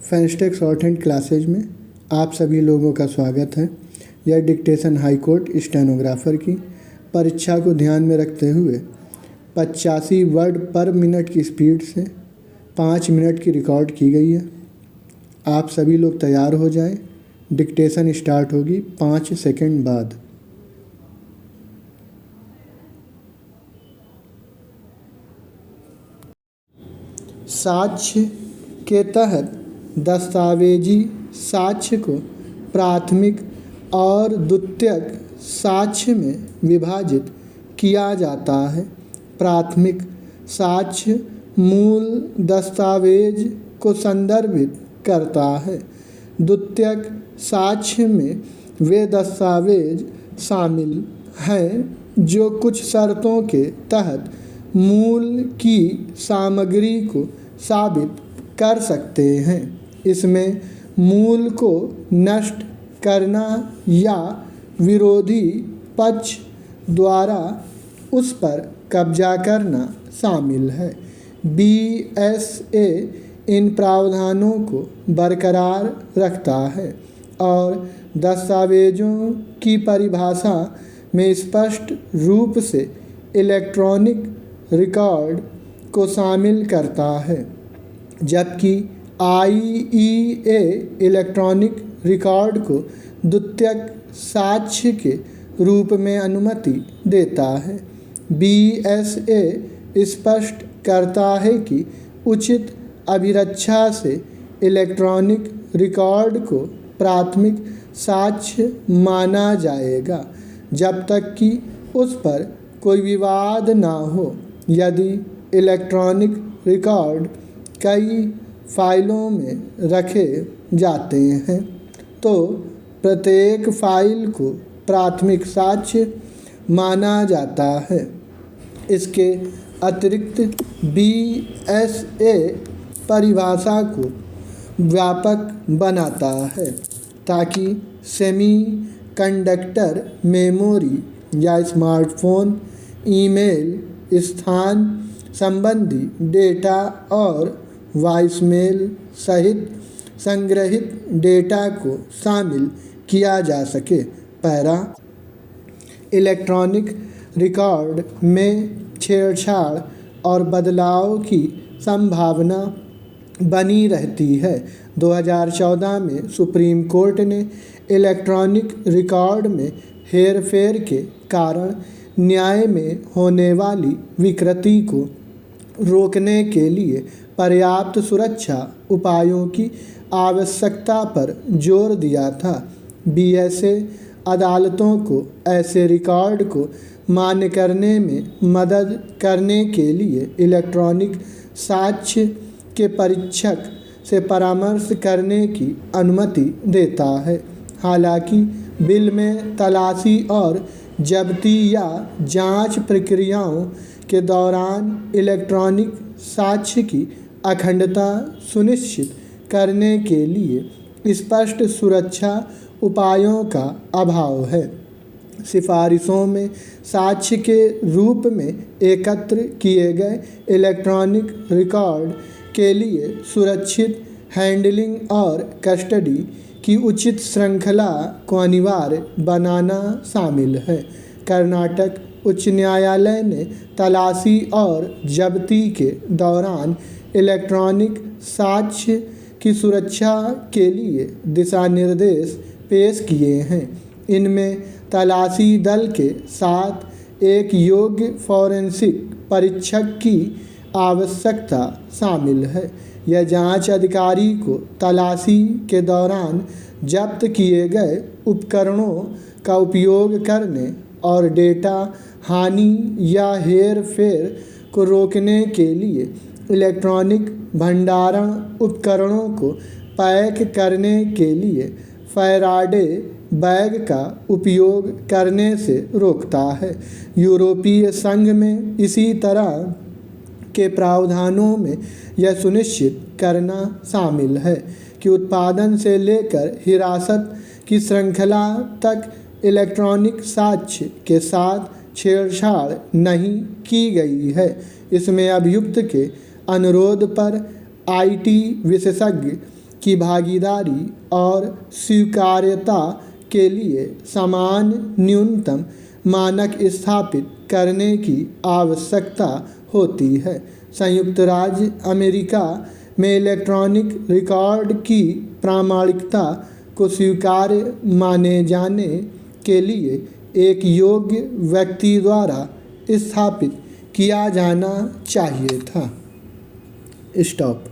फेंस्टेक short hand classes में आप सभी लोगों का स्वागत है। यह डिक्टेशन हाई कोर्ट स्टेनोग्राफर की परीक्षा को ध्यान में रखते हुए 85 वर्ड पर मिनट की स्पीड से 5 मिनट की रिकॉर्ड की गई है। आप सभी लोग तैयार हो जाएं। डिक्टेशन स्टार्ट होगी 5 सेकंड बाद। साक्ष्य के तहत दस्तावेजी साक्ष्य को प्राथमिक और द्वितीयक साक्ष्य में विभाजित किया जाता है। प्राथमिक साक्ष्य मूल दस्तावेज को संदर्भित करता है। द्वितीयक साक्ष्य में वे दस्तावेज शामिल हैं जो कुछ शर्तों के तहत मूल की सामग्री को साबित कर सकते हैं। इसमें मूल को नष्ट करना या विरोधी पक्ष द्वारा उस पर कब्जा करना शामिल है। BSA इन प्रावधानों को बरकरार रखता है और दस्तावेजों की परिभाषा में स्पष्ट रूप से इलेक्ट्रॉनिक रिकॉर्ड को शामिल करता है, जबकि IEA इलेक्ट्रॉनिक रिकॉर्ड को द्वितीयक साक्ष्य के रूप में अनुमति देता है। BSA स्पष्ट करता है कि उचित अभिरक्षा से इलेक्ट्रॉनिक रिकॉर्ड को प्राथमिक साक्ष्य माना जाएगा जब तक कि उस पर कोई विवाद ना हो। यदि इलेक्ट्रॉनिक रिकॉर्ड कई फाइलों में रखे जाते हैं तो प्रत्येक फाइल को प्राथमिक साक्ष्य माना जाता है। इसके अतिरिक्त BSA परिभाषा को व्यापक बनाता है ताकि सेमी कंडक्टर मेमोरी या स्मार्टफोन, ईमेल, स्थान संबंधी डेटा और वॉइसमेल सहित संग्रहित डेटा को शामिल किया जा सके। पैरा इलेक्ट्रॉनिक रिकॉर्ड में छेड़छाड़ और बदलाव की संभावना बनी रहती है। 2014 में सुप्रीम कोर्ट ने इलेक्ट्रॉनिक रिकॉर्ड में हेरफेर के कारण न्याय में होने वाली विकृति को रोकने के लिए पर्याप्त सुरक्षा उपायों की आवश्यकता पर जोर दिया था। BSA अदालतों को ऐसे रिकॉर्ड को मान्य करने में मदद करने के लिए इलेक्ट्रॉनिक साक्ष्य के परीक्षक से परामर्श करने की अनुमति देता है। हालांकि बिल में तलाशी और जब्ती या जांच प्रक्रियाओं के दौरान इलेक्ट्रॉनिक साक्ष्य की अखंडता सुनिश्चित करने के लिए स्पष्ट सुरक्षा उपायों का अभाव है। सिफारिशों में साक्ष्य के रूप में एकत्र किए गए इलेक्ट्रॉनिक रिकॉर्ड के लिए सुरक्षित हैंडलिंग और कस्टडी की उचित श्रृंखला को अनिवार्य बनाना शामिल है। कर्नाटक उच्च न्यायालय ने तलाशी और जब्ती के दौरान इलेक्ट्रॉनिक साक्ष्य की सुरक्षा के लिए दिशा निर्देश पेश किए हैं। इनमें तलाशी दल के साथ एक योग्य फॉरेंसिक परीक्षक की आवश्यकता शामिल है। यह जांच अधिकारी को तलाशी के दौरान जब्त किए गए उपकरणों का उपयोग करने और डेटा हानि या हेरफेर को रोकने के लिए इलेक्ट्रॉनिक भंडारण उपकरणों को पैक करने के लिए फैराडे बैग का उपयोग करने से रोकता है। यूरोपीय संघ में इसी तरह के प्रावधानों में यह सुनिश्चित करना शामिल है कि उत्पादन से लेकर हिरासत की श्रृंखला तक इलेक्ट्रॉनिक साक्ष्य के साथ छेड़छाड़ नहीं की गई है। इसमें अभियुक्त के अनुरोध पर IT विशेषज्ञ की भागीदारी और स्वीकार्यता के लिए समान न्यूनतम मानक स्थापित करने की आवश्यकता होती है। संयुक्त राज्य अमेरिका में इलेक्ट्रॉनिक रिकॉर्ड की प्रामाणिकता को स्वीकार्य माने जाने के लिए एक योग्य व्यक्ति द्वारा स्थापित किया जाना चाहिए था। स्टॉप।